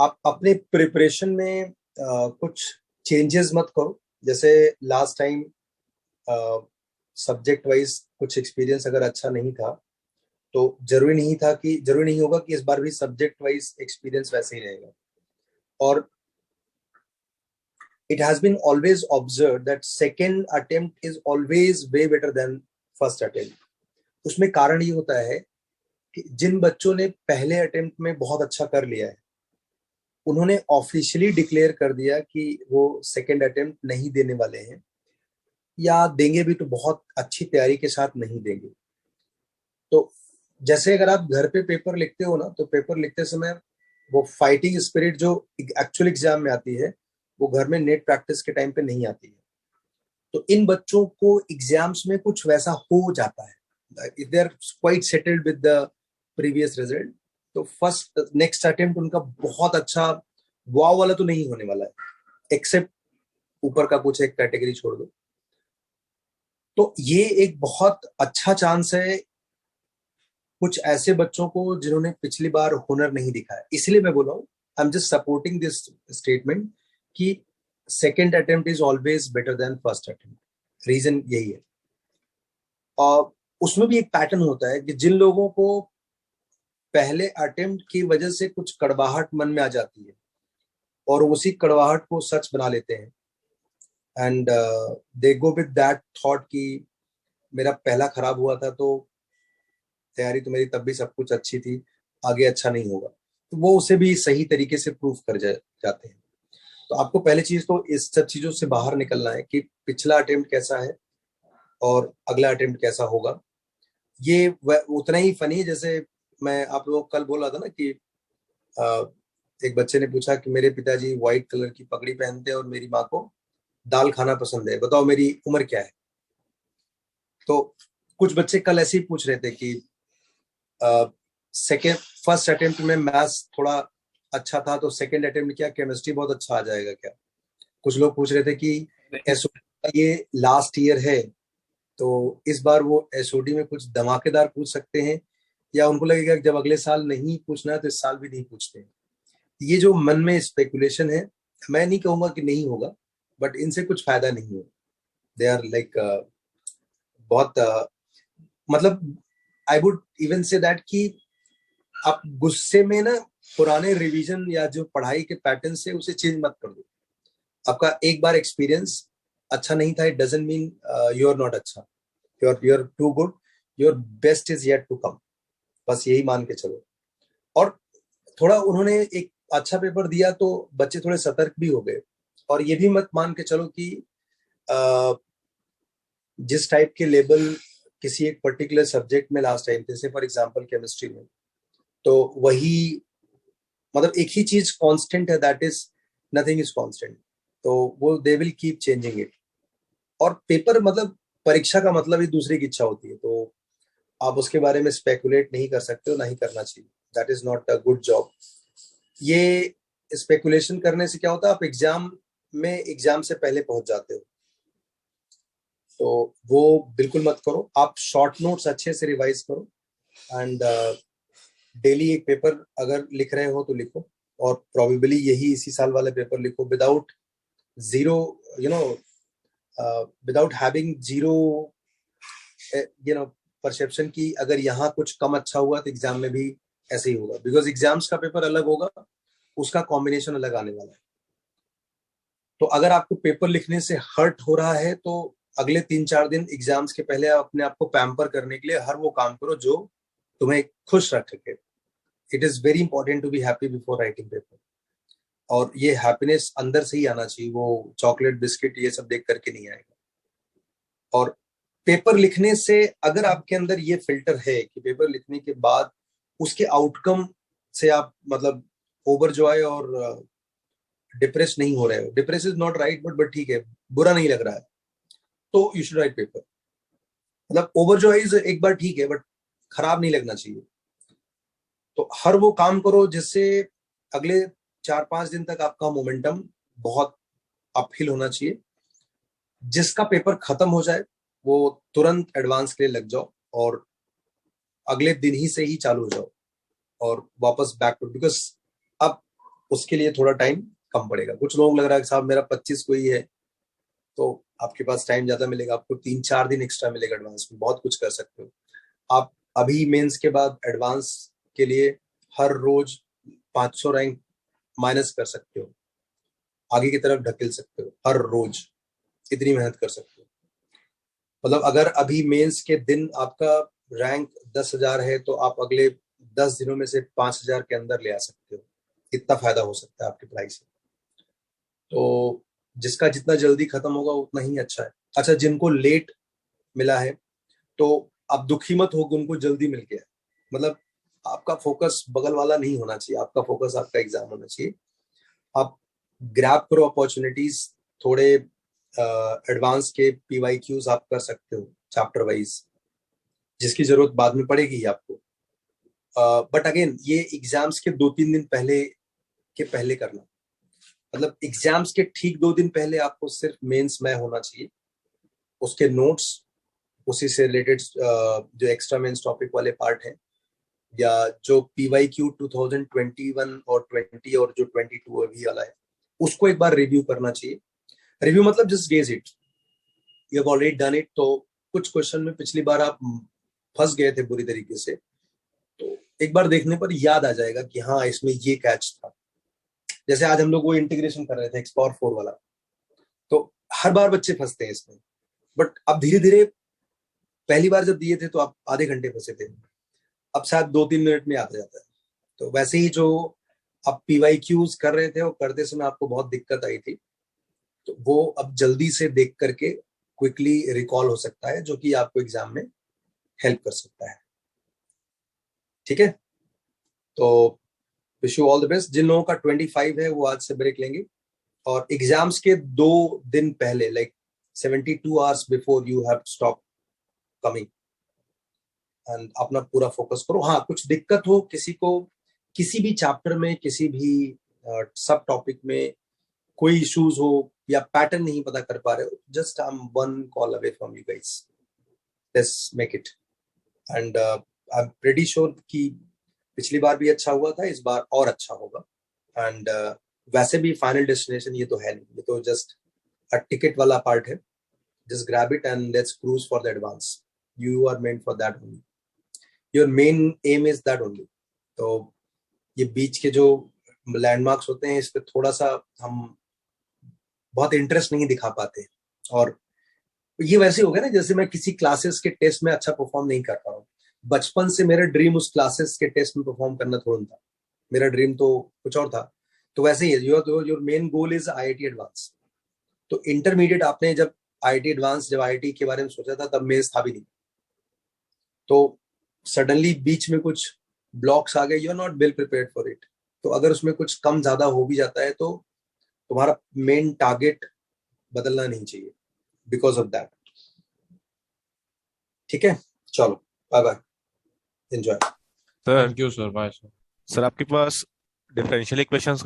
आप अपने प्रिपरेशन में कुछ चेंजेस मत करो। जैसे लास्ट टाइम सब्जेक्ट वाइज कुछ एक्सपीरियंस अगर अच्छा नहीं था, तो जरूरी नहीं होगा कि इस बार भी सब्जेक्ट वाइज एक्सपीरियंस वैसे ही रहेगा। और it has been always observed that second attempt is always way better than first attempt। उसमें कारण ये होता है कि जिन बच्चों ने पहले अटेम्प्ट में बहुत अच्छा कर लिया है, उन्होंने ऑफिशियली डिक्लेयर कर दिया कि वो सेकंड अटेम्प्ट नहीं देने वाले हैं, या देंगे भी तो बहुत अच्छी तैयारी के साथ नहीं देंगे। तो जैसे अगर आप घर पे पेपर लिखते हो ना, तो पेपर लिखते समय वो फाइटिंग स्पिरिट जो एक्चुअल एग्जाम में आती है, वो घर में नेट प्रैक्टिस के टाइम पे नहीं आती है। तो इन बच्चों को एग्जाम्स में कुछ वैसा हो जाता है, they are quite settled with the previous result. तो फर्स्ट नेक्स्ट अटेम्प्ट उनका बहुत अच्छा वाव वाला तो नहीं होने वाला है, एक्सेप्ट ऊपर का कुछ एक कैटेगरी छोड़ दो। तो ये एक बहुत अच्छा चांस है कुछ ऐसे बच्चों को जिन्होंने पिछली बार हुनर नहीं दिखाया। इसलिए मैं बोल रहा हूँ, I am just supporting this statement कि second attempt is always better than first attempt. Reason यही है। और उसमें भी एक पैटर्न होता है कि जिन लोगों को पहले अटेम्प्ट की वजह से कुछ कड़वाहट मन में आ जाती है और उसी कड़वाहट को सच बना लेते हैं, and they go with that thought कि मेरा पहला खराब हुआ था तो तैयारी तो मेरी तब भी सब कुछ अच्छी थी, आगे अच्छा नहीं होगा, तो वो उसे भी सही तरीके से प्रूव कर जाते हैं। तो आपको पहली चीज तो इस सब चीजों से बाहर निकलना है कि पिछला अटेम्प्ट कैसा है और अगला अटेम्प्ट कैसा होगा। ये उतना ही फनी है जैसे मैं आप लोग कल बोल रहा था ना कि आ, एक बच्चे ने पूछा कि मेरे पिताजी व्हाइट कलर की पगड़ी पहनते हैं और मेरी माँ को दाल खाना पसंद है, बताओ मेरी उम्र क्या है। तो कुछ बच्चे कल ऐसे ही पूछ रहे थे कि सेकेंड फर्स्ट अटेम्प्ट में मैथ्स थोड़ा अच्छा था तो सेकेंड अटेम्प्ट में क्या केमिस्ट्री बहुत अच्छा आ जाएगा क्या। कुछ लोग पूछ रहे थे कि एसओडी का ये लास्ट ईयर है, तो इस बार वो एसओडी में कुछ धमाकेदार पूछ सकते हैं, या उनको लगेगा कि जब अगले साल नहीं पूछना है तो इस साल भी नहीं पूछते हैं। ये जो मन में स्पेकुलेशन है, मैं नहीं कहूंगा कि नहीं होगा, बट इनसे कुछ फायदा नहीं है। दे आर लाइक बहुत मतलब I would even say that कि आप गुस्से में ना पुराने रिवीजन या जो पढ़ाई के पैटर्न से उसे चेंज मत कर दो। आपका एक बार एक्सपीरियंस अच्छा नहीं था, it doesn't mean you are not अच्छा, you are too good, your best is yet to come. बस यही मान के चलो। और थोड़ा उन्होंने एक अच्छा पेपर दिया तो बच्चे थोड़े सतर्क भी हो गए। और ये भी मत मान के चलो कि जिस टाइप के लेवल किसी एक पर्टिकुलर सब्जेक्ट में लास्ट टाइम थे, जैसे फॉर एग्जांपल केमिस्ट्री में, तो वही मतलब एक ही चीज कांस्टेंट है, that is nothing is constant. तो वो they will keep changing it. और पेपर मतलब परीक्षा का मतलब ही दूसरे की इच्छा होती है, तो आप उसके बारे में स्पेकुलेट नहीं कर सकते हो, ना ही करना चाहिए। That is not a good job. ये स्पेकुलेशन करने से क्या होता है, आप एग्जाम से पहले पहुंच जाते हो। तो वो बिल्कुल मत करो। आप शॉर्ट नोट्स अच्छे से रिवाइज करो, एंड डेली एक पेपर अगर लिख रहे हो तो लिखो, और प्रोबेबली यही इसी साल वाले पेपर लिखो without zero, you know without having zero perception की अगर यहाँ कुछ कम अच्छा हुआ तो एग्जाम में भी ऐसे ही होगा, बिकॉज एग्जाम्स का पेपर अलग होगा, उसका कॉम्बिनेशन अलग आने वाला है। तो अगर आपको पेपर लिखने से हर्ट हो रहा है, तो अगले 3-4 दिन एग्जाम्स के पहले आप अपने आप को पैम्पर करने के लिए हर वो काम करो जो तुम्हें खुश रख सके। It is very important to be happy before writing paper. और ये हैप्पीनेस अंदर से ही आना चाहिए, वो चॉकलेट बिस्किट ये सब देख करके नहीं आएगा। और पेपर लिखने से अगर आपके अंदर ये फिल्टर है कि पेपर लिखने के बाद उसके आउटकम से आप मतलब ओवर जॉय और डिप्रेस नहीं हो रहे हो, depress is not right, but ठीक है, बुरा नहीं लग रहा है, तो यू शुड राइट पेपर। मतलब ओवर जॉय इज एक बार ठीक है, बट खराब नहीं लगना चाहिए। तो हर वो काम करो जिससे अगले 4-5 दिन तक आपका मोमेंटम बहुत अपहिल होना चाहिए। जिसका पेपर खत्म हो जाए वो तुरंत एडवांस के लिए लग जाओ, और अगले दिन ही से ही चालू हो जाओ, और वापस बैक टू, बिकॉज अब उसके लिए थोड़ा टाइम कम पड़ेगा। कुछ लोगों को लग रहा है कि साहब मेरा 25 को ही है, तो आपके पास टाइम ज्यादा मिलेगा, आपको 3-4 दिन एक्स्ट्रा मिलेगा, एडवांस में बहुत कुछ कर सकते हो आप। अभी मेंस के बाद एडवांस के लिए हर रोज 500 रैंक माइनस कर सकते हो, आगे की तरफ ढकेल सकते हो, हर रोज इतनी मेहनत कर सकते हो। मतलब अगर अभी मेंस के दिन आपका रैंक 10,000 है तो आप अगले 10 दिनों में से 5,000 के अंदर ले आ सकते हो। इतना फायदा हो सकता है आपकी पढ़ाई से। तो जिसका जितना जल्दी खत्म होगा उतना ही अच्छा है। अच्छा, जिनको लेट मिला है तो आप दुखी मत हो कि उनको जल्दी मिल गया। मतलब आपका फोकस बगल वाला नहीं होना चाहिए, आपका फोकस आपका एग्जाम होना चाहिए। आप ग्रैब करो अपॉर्चुनिटीज, थोड़े एडवांस के पीवाईक्यूज आप कर सकते हो चैप्टर वाइज, जिसकी जरूरत बाद में पड़ेगी ही आपको। बट अगेन ये एग्जाम्स के 2-3 दिन पहले के पहले करना। मतलब एग्जाम्स के ठीक 2 दिन पहले आपको सिर्फ मेंस में होना चाहिए, उसके नोट्स, उसी से रिलेटेड जो एक्स्ट्रा मेंस टॉपिक वाले पार्ट हैं, या जो पीवाईक्यू 2021 और 20 और जो 22 अभी वाला है, उसको एक बार रिव्यू करना चाहिए। रिव्यू मतलब just gauge it, you have already done it. तो कुछ क्वेश्चन में पिछली बार आप फंस गए थे बुरी तरीके से, तो एक बार देखने पर याद आ जाएगा कि हाँ इसमें ये कैच था। जैसे आज हम लोग वो इंटीग्रेशन कर रहे थे एक्सपावर 4 वाला, तो हर बार बच्चे फंसते हैं इसमें, बट अब धीरे धीरे, पहली बार जब दिए थे तो आप आधे घंटे फंसे थे, अब शायद 2-3 मिनट में आता जाता है। तो वैसे ही जो आप पीवाईक्यूज कर रहे थे और करते समय आपको बहुत दिक्कत आई थी, तो वो अब जल्दी से देख करके क्विकली रिकॉल हो सकता है, जो कि आपको एग्जाम में हेल्प कर सकता है। ठीक है, तो wish you all the best. जिन लोगों का 25 है वो आज से ब्रेक लेंगे, और एग्जाम्स के 2 दिन पहले, like 72 hours before, you have to stop coming and अपना पूरा फोकस करो। हाँ, कुछ दिक्कत हो किसी को, किसी भी चैप्टर में, किसी भी सब टॉपिक में कोई इश्यूज हो या पैटर्न नहीं पता कर पा रहे हो, just I am 1 call away from you guys, let's make it. And I am pretty sure कि पिछली बार भी अच्छा हुआ था, इस बार और अच्छा होगा। एंड वैसे भी फाइनल डेस्टिनेशन ये तो है नहीं, ये तो जस्ट अ टिकट वाला पार्ट है। Just grab it and let's cruise for the advance. You are meant for that only, your main aim is that only. तो ये बीच के जो लैंडमार्क्स होते हैं, इस पे थोड़ा सा हम बहुत इंटरेस्ट नहीं दिखा पाते। और ये वैसे हो गया ना, जैसे मैं किसी क्लासेस के टेस्ट में अच्छा परफॉर्म नहीं कर पा रहा हूँ। बचपन से मेरा ड्रीम उस क्लासेस के टेस्ट में परफॉर्म करना थोड़ा था, मेरा ड्रीम तो कुछ और था। तो वैसे ही your main goal is IIT advance. तो इंटरमीडिएट आपने जब आईआईटी एडवांस, जब आईआईटी के बारे में सोचा था, तब मेंस था भी नहीं। तो सडनली बीच में कुछ ब्लॉक्स आ गए, you are not well prepared for it. तो अगर उसमें कुछ कम ज्यादा हो भी जाता है तो तुम्हारा मेन टारगेट बदलना नहीं चाहिए बिकॉज ऑफ दैट। ठीक है, चलो, bye bye, enjoy. Sir thank you sir, bye sir. Sir आपके पास डिफरेंशियल इक्वेशंस